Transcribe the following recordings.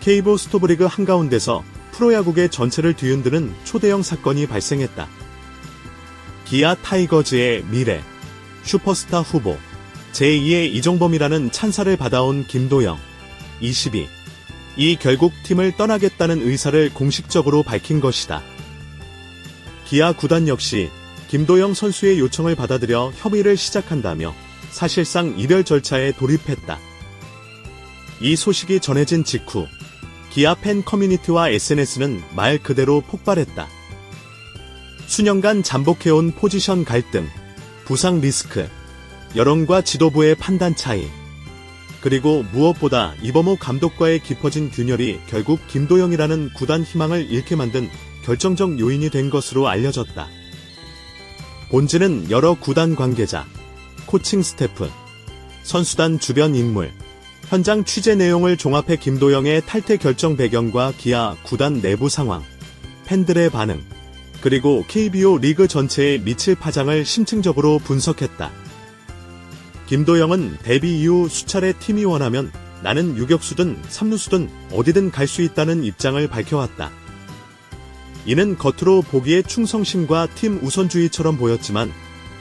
KBO 스토브리그 한가운데서 프로야구계 전체를 뒤흔드는 초대형 사건이 발생했다. 기아 타이거즈의 미래, 슈퍼스타 후보, 제2의 이종범이라는 찬사를 받아온 김도영, 22. 이 결국 팀을 떠나겠다는 의사를 공식적으로 밝힌 것이다. 기아 구단 역시 김도영 선수의 요청을 받아들여 협의를 시작한다며 사실상 이별 절차에 돌입했다. 이 소식이 전해진 직후 기아 팬 커뮤니티와 SNS는 말 그대로 폭발했다. 수년간 잠복해온 포지션 갈등, 부상 리스크, 여론과 지도부의 판단 차이, 그리고 무엇보다 이범호 감독과의 깊어진 균열이 결국 김도영이라는 구단 희망을 잃게 만든 결정적 요인이 된 것으로 알려졌다. 본질은 여러 구단 관계자, 코칭 스태프, 선수단 주변 인물, 현장 취재 내용을 종합해 김도영의 탈퇴 결정 배경과 기아 구단 내부 상황, 팬들의 반응, 그리고 KBO 리그 전체에 미칠 파장을 심층적으로 분석했다. 김도영은 데뷔 이후 수차례 팀이 원하면 나는 유격수든 삼루수든 어디든 갈 수 있다는 입장을 밝혀왔다. 이는 겉으로 보기에 충성심과 팀 우선주의처럼 보였지만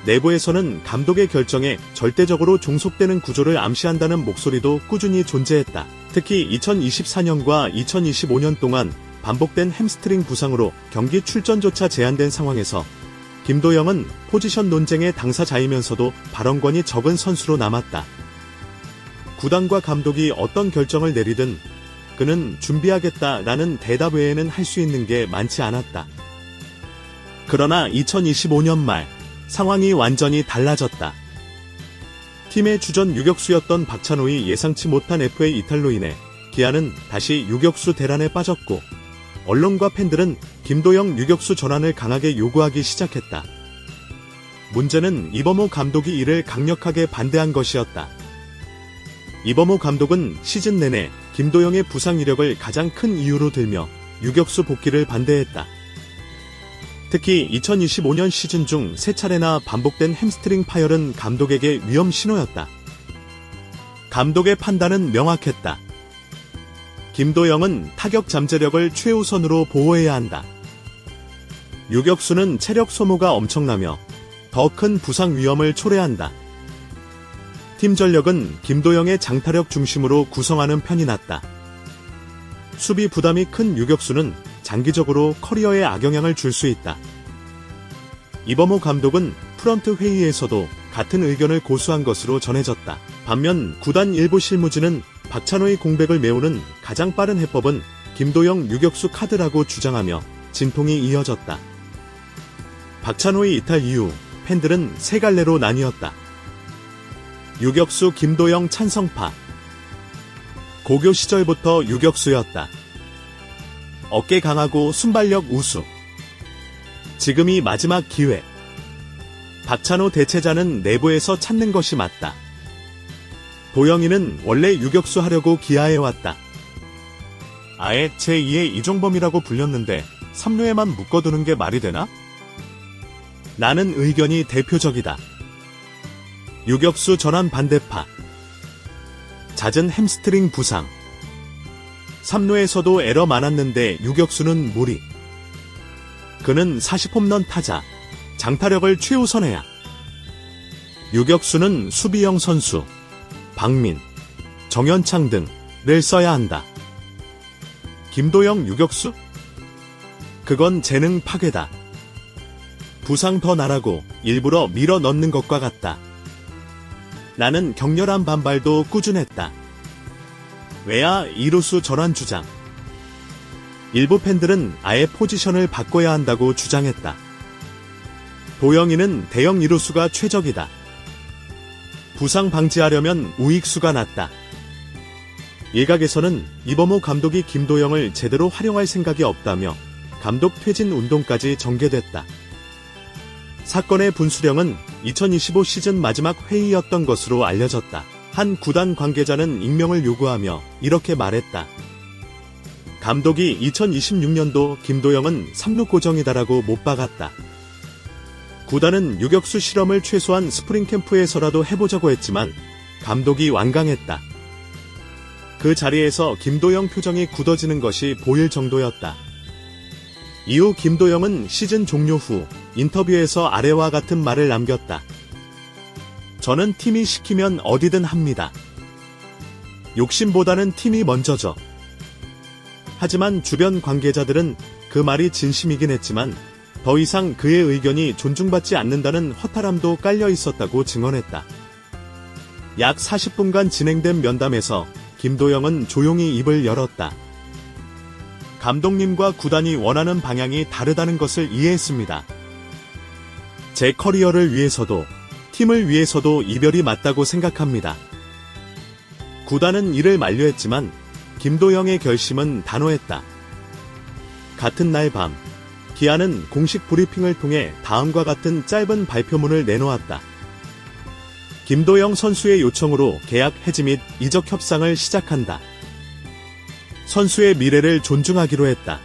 내부에서는 감독의 결정에 절대적으로 종속되는 구조를 암시한다는 목소리도 꾸준히 존재했다. 특히 2024년과 2025년 동안 반복된 햄스트링 부상으로 경기 출전조차 제한된 상황에서 김도영은 포지션 논쟁의 당사자이면서도 발언권이 적은 선수로 남았다. 구단과 감독이 어떤 결정을 내리든 그는 준비하겠다라는 대답 외에는 할 수 있는 게 많지 않았다. 그러나 2025년 말 상황이 완전히 달라졌다. 팀의 주전 유격수였던 박찬호의 예상치 못한 FA 이탈로 인해 기아는 다시 유격수 대란에 빠졌고 언론과 팬들은 김도영 유격수 전환을 강하게 요구하기 시작했다. 문제는 이범호 감독이 이를 강력하게 반대한 것이었다. 이범호 감독은 시즌 내내 김도영의 부상 이력을 가장 큰 이유로 들며 유격수 복귀를 반대했다. 특히 2025년 시즌 중 3차례나 반복된 햄스트링 파열은 감독에게 위험 신호였다. 감독의 판단은 명확했다. 김도영은 타격 잠재력을 최우선으로 보호해야 한다. 유격수는 체력 소모가 엄청나며 더 큰 부상 위험을 초래한다. 팀 전력은 김도영의 장타력 중심으로 구성하는 편이 낫다. 수비 부담이 큰 유격수는 장기적으로 커리어에 악영향을 줄 수 있다. 이범호 감독은 프런트 회의에서도 같은 의견을 고수한 것으로 전해졌다. 반면 구단 일부 실무진은 박찬호의 공백을 메우는 가장 빠른 해법은 김도영 유격수 카드라고 주장하며 진통이 이어졌다. 박찬호의 이탈 이후 팬들은 세 갈래로 나뉘었다. 유격수 김도영 찬성파. 고교 시절부터 유격수였다. 어깨 강하고 순발력 우수. 지금이 마지막 기회. 박찬호 대체자는 내부에서 찾는 것이 맞다. 도영이는 원래 유격수 하려고 기아에 왔다. 아예 제2의 이종범이라고 불렸는데 3루에만 묶어두는 게 말이 되나? 나는 의견이 대표적이다. 유격수 전환 반대파. 잦은 햄스트링 부상. 3루에서도 에러 많았는데 유격수는 무리. 그는 40홈런 타자. 장타력을 최우선해야. 유격수는 수비형 선수. 박민, 정현창 등을 써야 한다. 김도영 유격수? 그건 재능 파괴다. 부상 더 나라고 일부러 밀어 넣는 것과 같다. 나는 격렬한 반발도 꾸준했다. 외야 2루수 전환 주장. 일부 팬들은 아예 포지션을 바꿔야 한다고 주장했다. 도영이는 대형 2루수가 최적이다. 부상 방지하려면 우익수가 낫다. 일각에서는 이범호 감독이 김도영을 제대로 활용할 생각이 없다며 감독 퇴진 운동까지 전개됐다. 사건의 분수령은 2025 시즌 마지막 회의였던 것으로 알려졌다. 한 구단 관계자는 익명을 요구하며 이렇게 말했다. 감독이 2026년도 김도영은 3루 고정이다라고 못 박았다. 구단은 유격수 실험을 최소한 스프링 캠프에서라도 해보자고 했지만 감독이 완강했다. 그 자리에서 김도영 표정이 굳어지는 것이 보일 정도였다. 이후 김도영은 시즌 종료 후 인터뷰에서 아래와 같은 말을 남겼다. 저는 팀이 시키면 어디든 합니다. 욕심보다는 팀이 먼저죠. 하지만 주변 관계자들은 그 말이 진심이긴 했지만 더 이상 그의 의견이 존중받지 않는다는 허탈함도 깔려 있었다고 증언했다. 약 40분간 진행된 면담에서 김도영은 조용히 입을 열었다. 감독님과 구단이 원하는 방향이 다르다는 것을 이해했습니다. 제 커리어를 위해서도 팀을 위해서도 이별이 맞다고 생각합니다. 구단은 이를 만류했지만 김도영의 결심은 단호했다. 같은 날 밤, 기아는 공식 브리핑을 통해 다음과 같은 짧은 발표문을 내놓았다. 김도영 선수의 요청으로 계약 해지 및 이적 협상을 시작한다. 선수의 미래를 존중하기로 했다.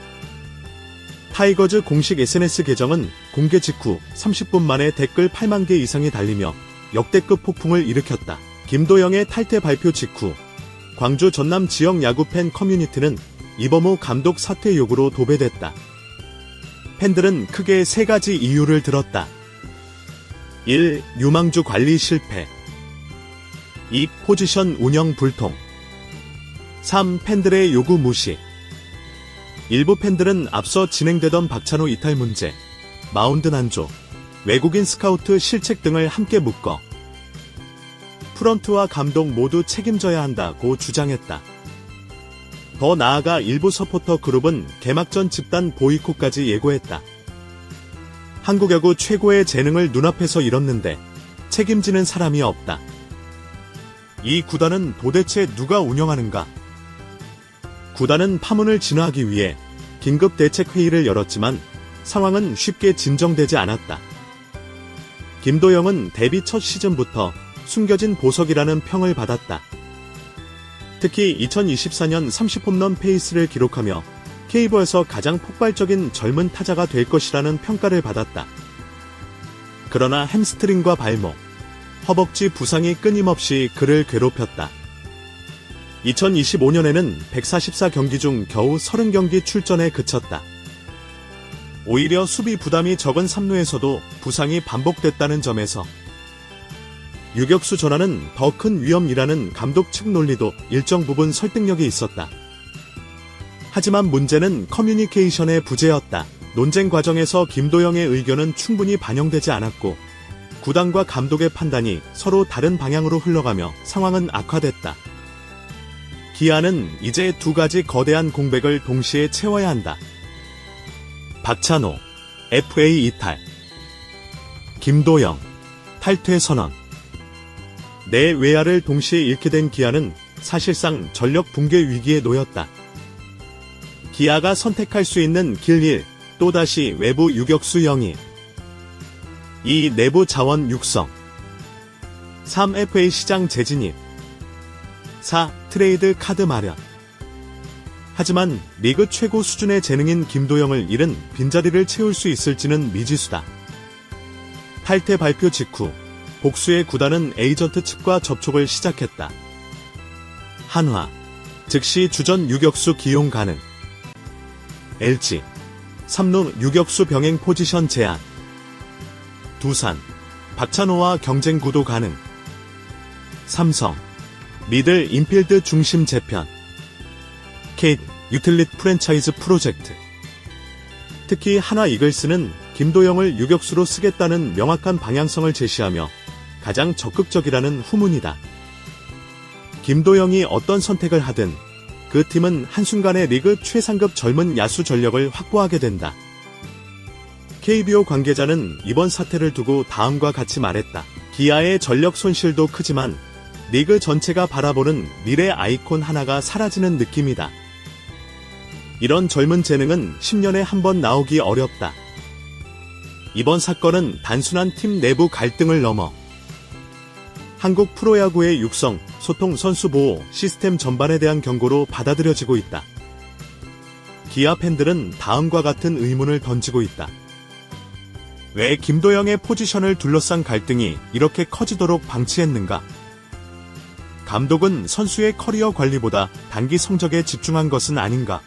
타이거즈 공식 SNS 계정은 공개 직후 30분 만에 댓글 8만 개 이상이 달리며 역대급 폭풍을 일으켰다. 김도영의 탈퇴 발표 직후 광주 전남 지역 야구 팬 커뮤니티는 이범호 감독 사퇴 요구로 도배됐다. 팬들은 크게 3가지 이유를 들었다. 1. 유망주 관리 실패. 2. 포지션 운영 불통. 3. 팬들의 요구 무시. 일부 팬들은 앞서 진행되던 박찬호 이탈 문제, 마운드 난조, 외국인 스카우트 실책 등을 함께 묶어 프런트와 감독 모두 책임져야 한다고 주장했다. 더 나아가 일부 서포터 그룹은 개막전 집단 보이콧까지 예고했다. 한국 야구 최고의 재능을 눈앞에서 잃었는데 책임지는 사람이 없다. 이 구단은 도대체 누가 운영하는가? 구단은 파문을 진화하기 위해 긴급 대책 회의를 열었지만 상황은 쉽게 진정되지 않았다. 김도영은 데뷔 첫 시즌부터 숨겨진 보석이라는 평을 받았다. 특히 2024년 30홈런 페이스를 기록하며 KBO에서 가장 폭발적인 젊은 타자가 될 것이라는 평가를 받았다. 그러나 햄스트링과 발목, 허벅지 부상이 끊임없이 그를 괴롭혔다. 2025년에는 144경기 중 겨우 30경기 출전에 그쳤다. 오히려 수비 부담이 적은 3루에서도 부상이 반복됐다는 점에서 유격수 전환은 더 큰 위험이라는 감독 측 논리도 일정 부분 설득력이 있었다. 하지만 문제는 커뮤니케이션의 부재였다. 논쟁 과정에서 김도영의 의견은 충분히 반영되지 않았고 구단과 감독의 판단이 서로 다른 방향으로 흘러가며 상황은 악화됐다. 기아는 이제 2가지 거대한 공백을 동시에 채워야 한다. 박찬호, FA 이탈. 김도영, 탈퇴 선언. 네 외야를 동시에 잃게 된 기아는 사실상 전력 붕괴 위기에 놓였다. 기아가 선택할 수 있는 길 1, 또다시 외부 유격수 영입. 2. 내부 자원 육성. 3. FA 시장 재진입. 4. 트레이드 카드 마련. 하지만 리그 최고 수준의 재능인 김도영을 잃은 빈자리를 채울 수 있을지는 미지수다. 탈퇴 발표 직후 복수의 구단은 에이전트 측과 접촉을 시작했다. 한화, 즉시 주전 유격수 기용 가능. LG, 3루 유격수 병행 포지션 제한. 두산, 박찬호와 경쟁 구도 가능. 삼성, 미들 인필드 중심 재편. KT, 유틸릿 프랜차이즈 프로젝트. 특히 한화 이글스는 김도영을 유격수로 쓰겠다는 명확한 방향성을 제시하며 가장 적극적이라는 후문이다. 김도영이 어떤 선택을 하든 그 팀은 한순간에 리그 최상급 젊은 야수 전력을 확보하게 된다. KBO 관계자는 이번 사태를 두고 다음과 같이 말했다. 기아의 전력 손실도 크지만 리그 전체가 바라보는 미래 아이콘 하나가 사라지는 느낌이다. 이런 젊은 재능은 10년에 한 번 나오기 어렵다. 이번 사건은 단순한 팀 내부 갈등을 넘어 한국 프로야구의 육성, 소통, 선수 보호, 시스템 전반에 대한 경고로 받아들여지고 있다. 기아 팬들은 다음과 같은 의문을 던지고 있다. 왜 김도영의 포지션을 둘러싼 갈등이 이렇게 커지도록 방치했는가? 감독은 선수의 커리어 관리보다 단기 성적에 집중한 것은 아닌가?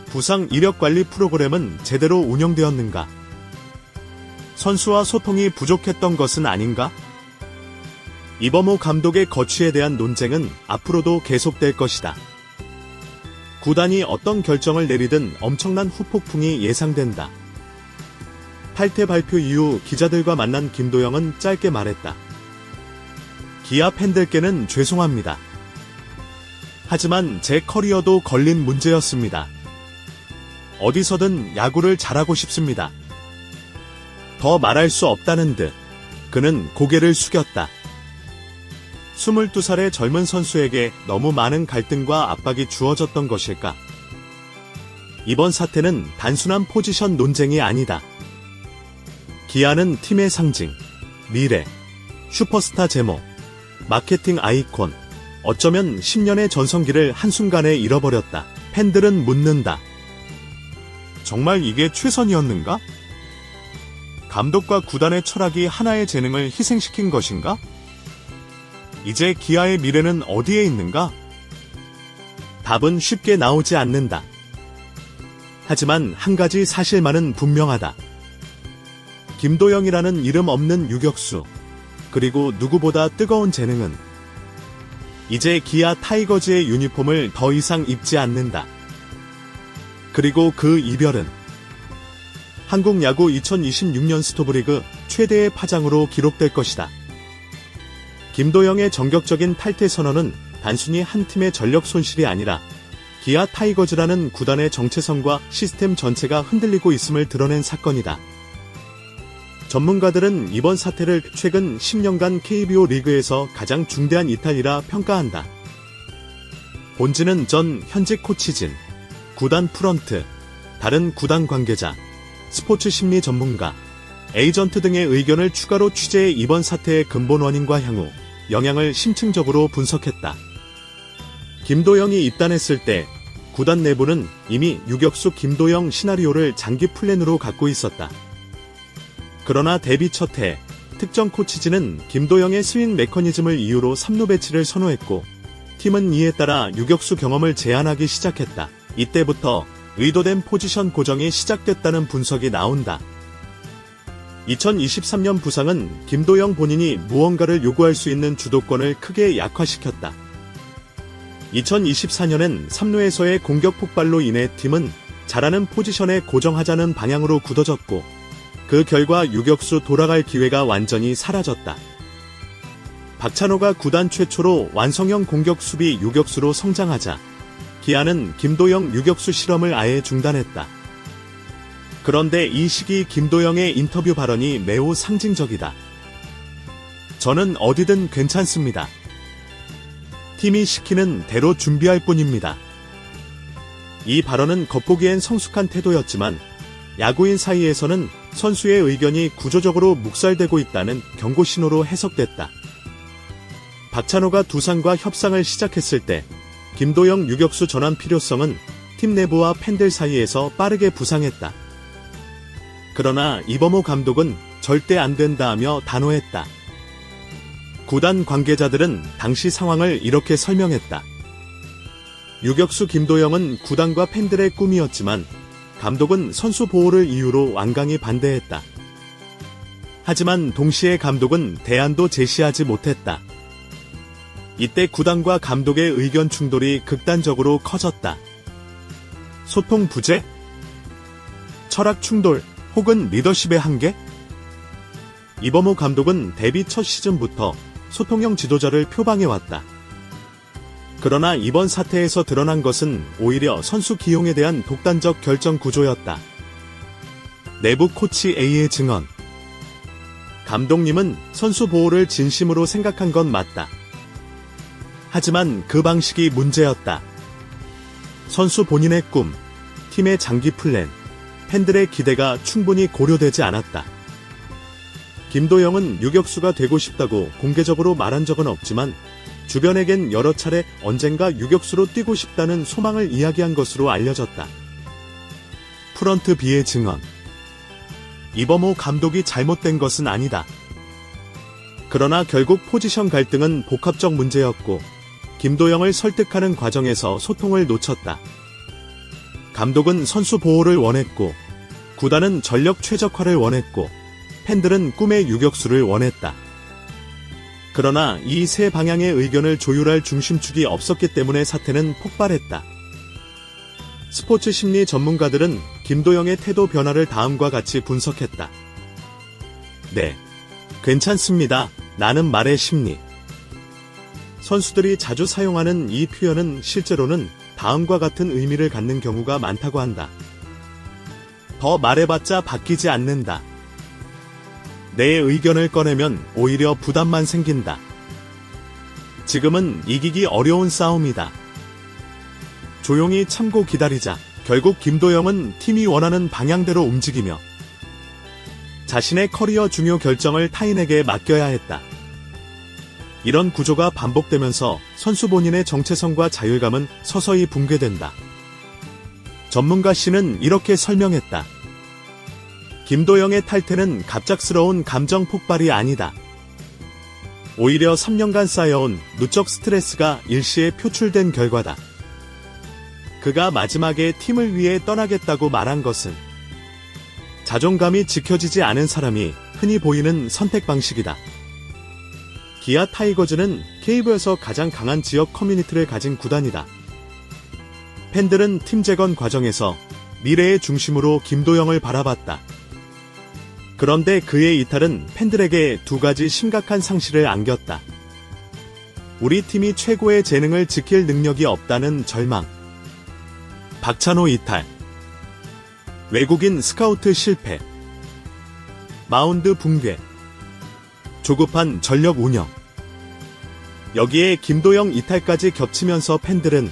부상 이력 관리 프로그램은 제대로 운영되었는가? 선수와 소통이 부족했던 것은 아닌가? 이범호 감독의 거취에 대한 논쟁은 앞으로도 계속될 것이다. 구단이 어떤 결정을 내리든 엄청난 후폭풍이 예상된다. 탈퇴 발표 이후 기자들과 만난 김도영은 짧게 말했다. 기아 팬들께는 죄송합니다. 하지만 제 커리어도 걸린 문제였습니다. 어디서든 야구를 잘하고 싶습니다. 더 말할 수 없다는 듯 그는 고개를 숙였다. 22살의 젊은 선수에게 너무 많은 갈등과 압박이 주어졌던 것일까? 이번 사태는 단순한 포지션 논쟁이 아니다. 기아는 팀의 상징, 미래, 슈퍼스타 제모, 마케팅 아이콘, 어쩌면 10년의 전성기를 한순간에 잃어버렸다. 팬들은 묻는다. 정말 이게 최선이었는가? 감독과 구단의 철학이 하나의 재능을 희생시킨 것인가? 이제 기아의 미래는 어디에 있는가? 답은 쉽게 나오지 않는다. 하지만 한 가지 사실만은 분명하다. 김도영이라는 이름 없는 유격수, 그리고 누구보다 뜨거운 재능은 이제 기아 타이거즈의 유니폼을 더 이상 입지 않는다. 그리고 그 이별은 한국 야구 2026년 스토브리그 최대의 파장으로 기록될 것이다. 김도영의 전격적인 탈퇴 선언은 단순히 한 팀의 전력 손실이 아니라 기아 타이거즈라는 구단의 정체성과 시스템 전체가 흔들리고 있음을 드러낸 사건이다. 전문가들은 이번 사태를 최근 10년간 KBO 리그에서 가장 중대한 이탈이라 평가한다. 본진은 전 현직 코치진, 구단 프런트, 다른 구단 관계자, 스포츠 심리 전문가, 에이전트 등의 의견을 추가로 취재해 이번 사태의 근본 원인과 향후, 영향을 심층적으로 분석했다. 김도영이 입단했을 때 구단 내부는 이미 유격수 김도영 시나리오를 장기 플랜으로 갖고 있었다. 그러나 데뷔 첫 해, 특정 코치진은 김도영의 스윙 메커니즘을 이유로 3루 배치를 선호했고, 팀은 이에 따라 유격수 경험을 제한하기 시작했다. 이때부터 의도된 포지션 고정이 시작됐다는 분석이 나온다. 2023년 부상은 김도영 본인이 무언가를 요구할 수 있는 주도권을 크게 약화시켰다. 2024년엔 3루에서의 공격 폭발로 인해 팀은 잘하는 포지션에 고정하자는 방향으로 굳어졌고, 그 결과 유격수 돌아갈 기회가 완전히 사라졌다. 박찬호가 구단 최초로 완성형 공격 수비 유격수로 성장하자 기아는 김도영 유격수 실험을 아예 중단했다. 그런데 이 시기 김도영의 인터뷰 발언이 매우 상징적이다. 저는 어디든 괜찮습니다. 팀이 시키는 대로 준비할 뿐입니다. 이 발언은 겉보기엔 성숙한 태도였지만 야구인 사이에서는 선수의 의견이 구조적으로 묵살되고 있다는 경고 신호로 해석됐다. 박찬호가 두산과 협상을 시작했을 때 김도영 유격수 전환 필요성은 팀 내부와 팬들 사이에서 빠르게 부상했다. 그러나 이범호 감독은 절대 안 된다며 단호했다. 구단 관계자들은 당시 상황을 이렇게 설명했다. 유격수 김도영은 구단과 팬들의 꿈이었지만 감독은 선수 보호를 이유로 완강히 반대했다. 하지만 동시에 감독은 대안도 제시하지 못했다. 이때 구단과 감독의 의견 충돌이 극단적으로 커졌다. 소통 부재? 철학 충돌? 혹은 리더십의 한계? 이범호 감독은 데뷔 첫 시즌부터 소통형 지도자를 표방해왔다. 그러나 이번 사태에서 드러난 것은 오히려 선수 기용에 대한 독단적 결정 구조였다. 내부 코치 A의 증언. 감독님은 선수 보호를 진심으로 생각한 건 맞다. 하지만 그 방식이 문제였다. 선수 본인의 꿈, 팀의 장기 플랜, 팬들의 기대가 충분히 고려되지 않았다. 김도영은 유격수가 되고 싶다고 공개적으로 말한 적은 없지만 주변에겐 여러 차례 언젠가 유격수로 뛰고 싶다는 소망을 이야기한 것으로 알려졌다. 프런트 B의 증언. 이범호 감독이 잘못된 것은 아니다. 그러나 결국 포지션 갈등은 복합적 문제였고 김도영을 설득하는 과정에서 소통을 놓쳤다. 감독은 선수 보호를 원했고 구단은 전력 최적화를 원했고 팬들은 꿈의 유격수를 원했다. 그러나 이 세 방향의 의견을 조율할 중심축이 없었기 때문에 사태는 폭발했다. 스포츠 심리 전문가들은 김도영의 태도 변화를 다음과 같이 분석했다. 네, 괜찮습니다. 나는 말의 심리. 선수들이 자주 사용하는 이 표현은 실제로는 다음과 같은 의미를 갖는 경우가 많다고 한다. 더 말해봤자 바뀌지 않는다. 내 의견을 꺼내면 오히려 부담만 생긴다. 지금은 이기기 어려운 싸움이다. 조용히 참고 기다리자. 결국 김도영은 팀이 원하는 방향대로 움직이며 자신의 커리어 중요 결정을 타인에게 맡겨야 했다. 이런 구조가 반복되면서 선수 본인의 정체성과 자율감은 서서히 붕괴된다. 전문가 씨는 이렇게 설명했다. 김도영의 탈퇴는 갑작스러운 감정 폭발이 아니다. 오히려 3년간 쌓여온 누적 스트레스가 일시에 표출된 결과다. 그가 마지막에 팀을 위해 떠나겠다고 말한 것은 자존감이 지켜지지 않은 사람이 흔히 보이는 선택 방식이다. 기아 타이거즈는 KBO에서 가장 강한 지역 커뮤니티를 가진 구단이다. 팬들은 팀 재건 과정에서 미래의 중심으로 김도영을 바라봤다. 그런데 그의 이탈은 팬들에게 두 가지 심각한 상실을 안겼다. 우리 팀이 최고의 재능을 지킬 능력이 없다는 절망. 박찬호 이탈. 외국인 스카우트 실패. 마운드 붕괴. 조급한 전력 운영. 여기에 김도영 이탈까지 겹치면서 팬들은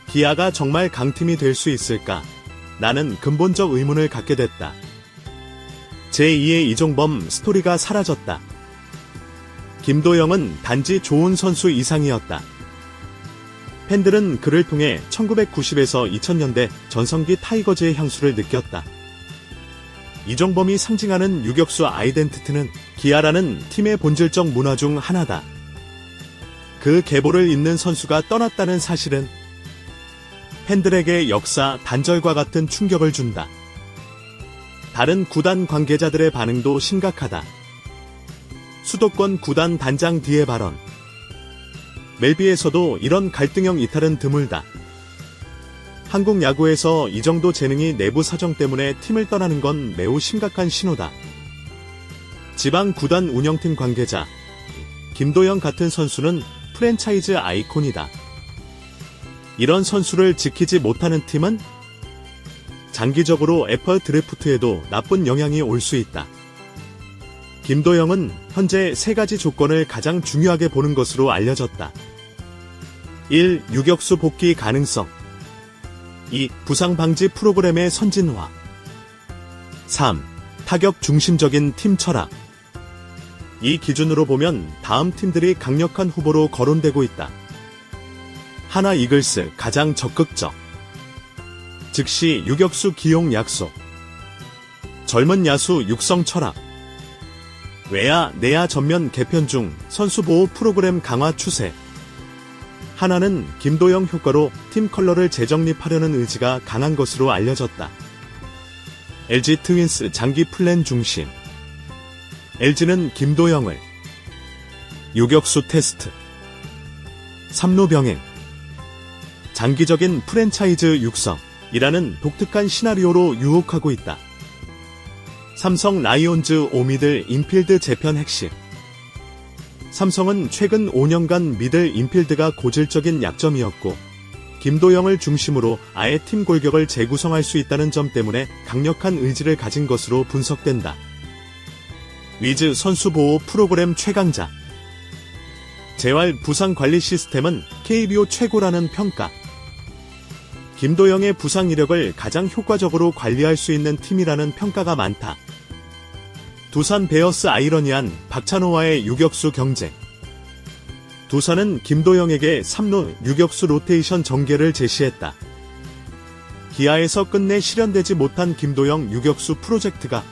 기아가 정말 강팀이 될 수 있을까? 나는 근본적 의문을 갖게 됐다. 제2의 이종범 스토리가 사라졌다. 김도영은 단지 좋은 선수 이상이었다. 팬들은 그를 통해 1990에서 2000년대 전성기 타이거즈의 향수를 느꼈다. 이종범이 상징하는 유격수 아이덴티티는 기아라는 팀의 본질적 문화 중 하나다. 그 계보를 잇는 선수가 떠났다는 사실은 팬들에게 역사 단절과 같은 충격을 준다. 다른 구단 관계자들의 반응도 심각하다. 수도권 구단 단장 뒤의 발언. 멜비에서도 이런 갈등형 이탈은 드물다. 한국 야구에서 이 정도 재능이 내부 사정 때문에 팀을 떠나는 건 매우 심각한 신호다. 지방 구단 운영팀 관계자. 김도영 같은 선수는 프랜차이즈 아이콘이다. 이런 선수를 지키지 못하는 팀은 장기적으로 애플 드래프트에도 나쁜 영향이 올 수 있다. 김도영은 현재 세 가지 조건을 가장 중요하게 보는 것으로 알려졌다. 1. 유격수 복귀 가능성. 2. 부상 방지 프로그램의 선진화. 3. 타격 중심적인 팀 철학. 이 기준으로 보면 다음 팀들이 강력한 후보로 거론되고 있다. 하나 이글스 가장 적극적. 즉시 유격수 기용 약속. 젊은 야수 육성 철학. 외야 내야 전면 개편 중 선수 보호 프로그램 강화 추세. 하나는 김도영 효과로 팀 컬러를 재정립하려는 의지가 강한 것으로 알려졌다. LG 트윈스 장기 플랜 중심. LG는 김도영을 유격수 테스트. 삼루 병행. 장기적인 프랜차이즈 육성이라는 독특한 시나리오로 유혹하고 있다. 삼성 라이온즈 오미들 인필드 재편 핵심. 삼성은 최근 5년간 미들 인필드가 고질적인 약점이었고 김도영을 중심으로 아예 팀 골격을 재구성할 수 있다는 점 때문에 강력한 의지를 가진 것으로 분석된다. 위즈 선수 보호 프로그램 최강자. 재활 부상 관리 시스템은 KBO 최고라는 평가. 김도영의 부상 이력을 가장 효과적으로 관리할 수 있는 팀이라는 평가가 많다. 두산 베어스 아이러니한 박찬호와의 유격수 경쟁. 두산은 김도영에게 3루 유격수 로테이션 전개를 제시했다. 기아에서 끝내 실현되지 못한 김도영 유격수 프로젝트가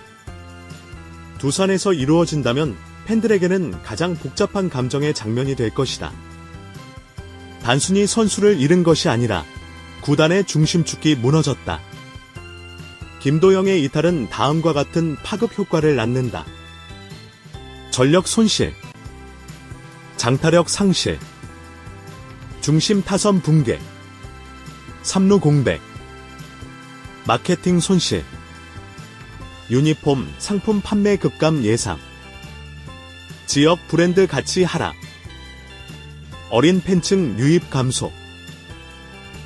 두산에서 이루어진다면 팬들에게는 가장 복잡한 감정의 장면이 될 것이다. 단순히 선수를 잃은 것이 아니라 구단의 중심축이 무너졌다. 김도영의 이탈은 다음과 같은 파급 효과를 낳는다. 전력 손실, 장타력 상실, 중심 타선 붕괴, 3루 공백, 마케팅 손실, 유니폼 상품 판매 급감 예상, 지역 브랜드 가치 하락, 어린 팬층 유입 감소,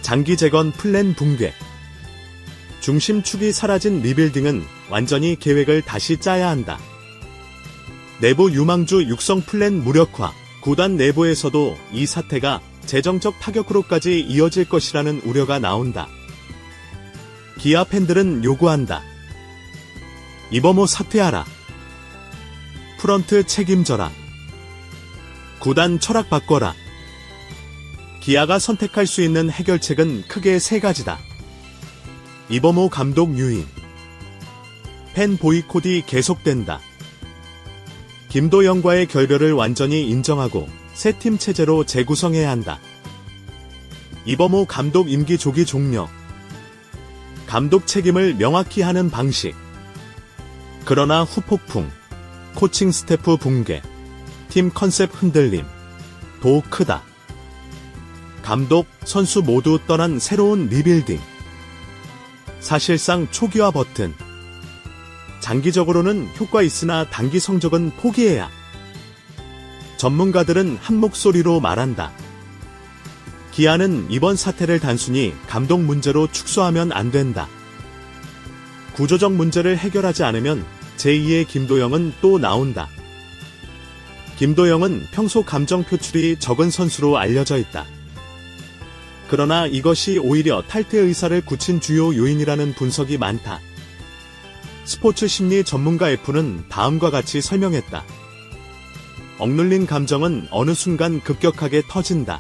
장기 재건 플랜 붕괴, 중심축이 사라진 리빌딩은 완전히 계획을 다시 짜야 한다. 내부 유망주 육성 플랜 무력화, 구단 내부에서도 이 사태가 재정적 타격으로까지 이어질 것이라는 우려가 나온다. 기아 팬들은 요구한다. 이범호 사퇴하라. 프런트 책임져라. 구단 철학 바꿔라. 기아가 선택할 수 있는 해결책은 크게 세 가지다. 이범호 감독 유인. 팬 보이콧이 계속된다. 김도영과의 결별을 완전히 인정하고 새 팀 체제로 재구성해야 한다. 이범호 감독 임기 조기 종료. 감독 책임을 명확히 하는 방식. 그러나 후폭풍, 코칭 스태프 붕괴, 팀 컨셉 흔들림, 도 크다. 감독, 선수 모두 떠난 새로운 리빌딩. 사실상 초기화 버튼. 장기적으로는 효과 있으나 단기 성적은 포기해야. 전문가들은 한 목소리로 말한다. 기아는 이번 사태를 단순히 감독 문제로 축소하면 안 된다. 구조적 문제를 해결하지 않으면 제2의 김도영은 또 나온다. 김도영은 평소 감정 표출이 적은 선수로 알려져 있다. 그러나 이것이 오히려 탈퇴 의사를 굳힌 주요 요인이라는 분석이 많다. 스포츠 심리 전문가 F는 다음과 같이 설명했다. 억눌린 감정은 어느 순간 급격하게 터진다.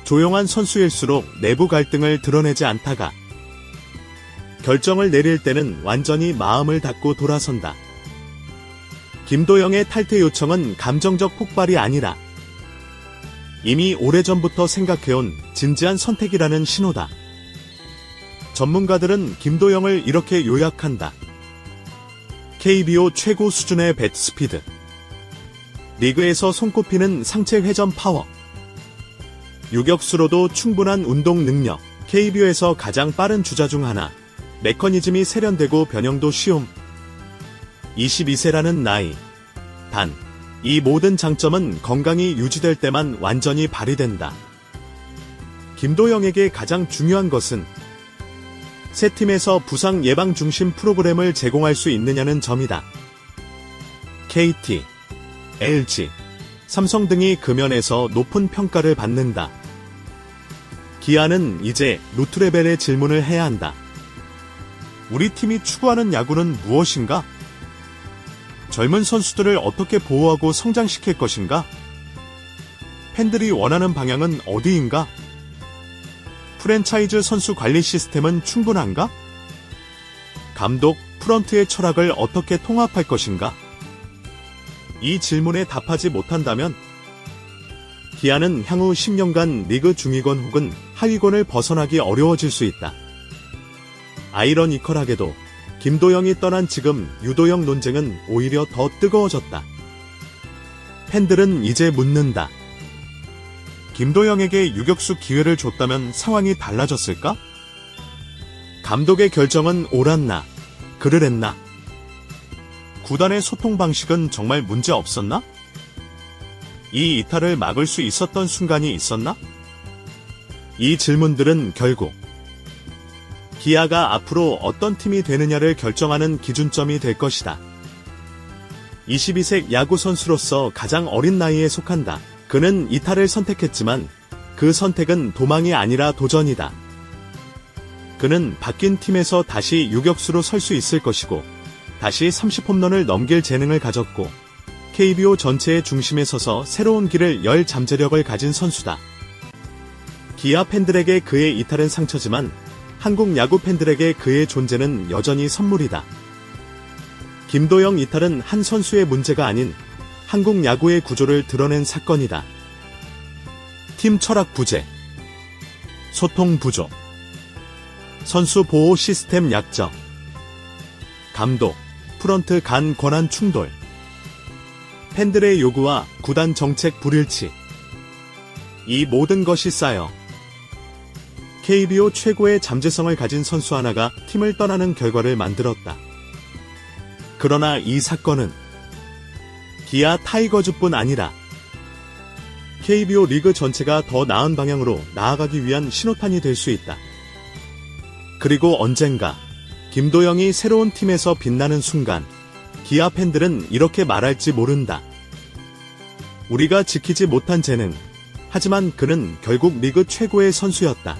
조용한 선수일수록 내부 갈등을 드러내지 않다가 결정을 내릴 때는 완전히 마음을 닫고 돌아선다. 김도영의 탈퇴 요청은 감정적 폭발이 아니라 이미 오래전부터 생각해온 진지한 선택이라는 신호다. 전문가들은 김도영을 이렇게 요약한다. KBO 최고 수준의 뱃 스피드. 리그에서 손꼽히는 상체 회전 파워. 유격수로도 충분한 운동 능력. KBO에서 가장 빠른 주자 중 하나. 메커니즘이 세련되고 변형도 쉬움. 22세라는 나이. 단, 이 모든 장점은 건강이 유지될 때만 완전히 발휘된다. 김도영에게 가장 중요한 것은 새 팀에서 부상 예방 중심 프로그램을 제공할 수 있느냐는 점이다. KT, LG, 삼성 등이 금연에서 높은 평가를 받는다. 기아는 이제 루트레벨의 질문을 해야 한다. 우리 팀이 추구하는 야구는 무엇인가? 젊은 선수들을 어떻게 보호하고 성장시킬 것인가? 팬들이 원하는 방향은 어디인가? 프랜차이즈 선수 관리 시스템은 충분한가? 감독, 프런트의 철학을 어떻게 통합할 것인가? 이 질문에 답하지 못한다면 기아는 향후 10년간 리그 중위권 혹은 하위권을 벗어나기 어려워질 수 있다. 아이러니컬하게도 김도영이 떠난 지금 유도영 논쟁은 오히려 더 뜨거워졌다. 팬들은 이제 묻는다. 김도영에게 유격수 기회를 줬다면 상황이 달라졌을까? 감독의 결정은 옳았나? 그르랬나? 구단의 소통 방식은 정말 문제 없었나? 이 이탈을 막을 수 있었던 순간이 있었나? 이 질문들은 결국 기아가 앞으로 어떤 팀이 되느냐를 결정하는 기준점이 될 것이다. 22세 야구 선수로서 가장 어린 나이에 속한다. 그는 이탈을 선택했지만 그 선택은 도망이 아니라 도전이다. 그는 바뀐 팀에서 다시 유격수로 설 수 있을 것이고 다시 30홈런을 넘길 재능을 가졌고 KBO 전체의 중심에 서서 새로운 길을 열 잠재력을 가진 선수다. 기아 팬들에게 그의 이탈은 상처지만 한국 야구 팬들에게 그의 존재는 여전히 선물이다. 김도영 이탈은 한 선수의 문제가 아닌 한국 야구의 구조를 드러낸 사건이다. 팀 철학 부재, 소통 부족, 선수 보호 시스템 약점, 감독, 프런트 간 권한 충돌, 팬들의 요구와 구단 정책 불일치. 이 모든 것이 쌓여 KBO 최고의 잠재성을 가진 선수 하나가 팀을 떠나는 결과를 만들었다. 그러나 이 사건은 기아 타이거즈뿐 아니라 KBO 리그 전체가 더 나은 방향으로 나아가기 위한 신호탄이 될 수 있다. 그리고 언젠가 김도영이 새로운 팀에서 빛나는 순간 기아 팬들은 이렇게 말할지 모른다. 우리가 지키지 못한 재능, 하지만 그는 결국 리그 최고의 선수였다.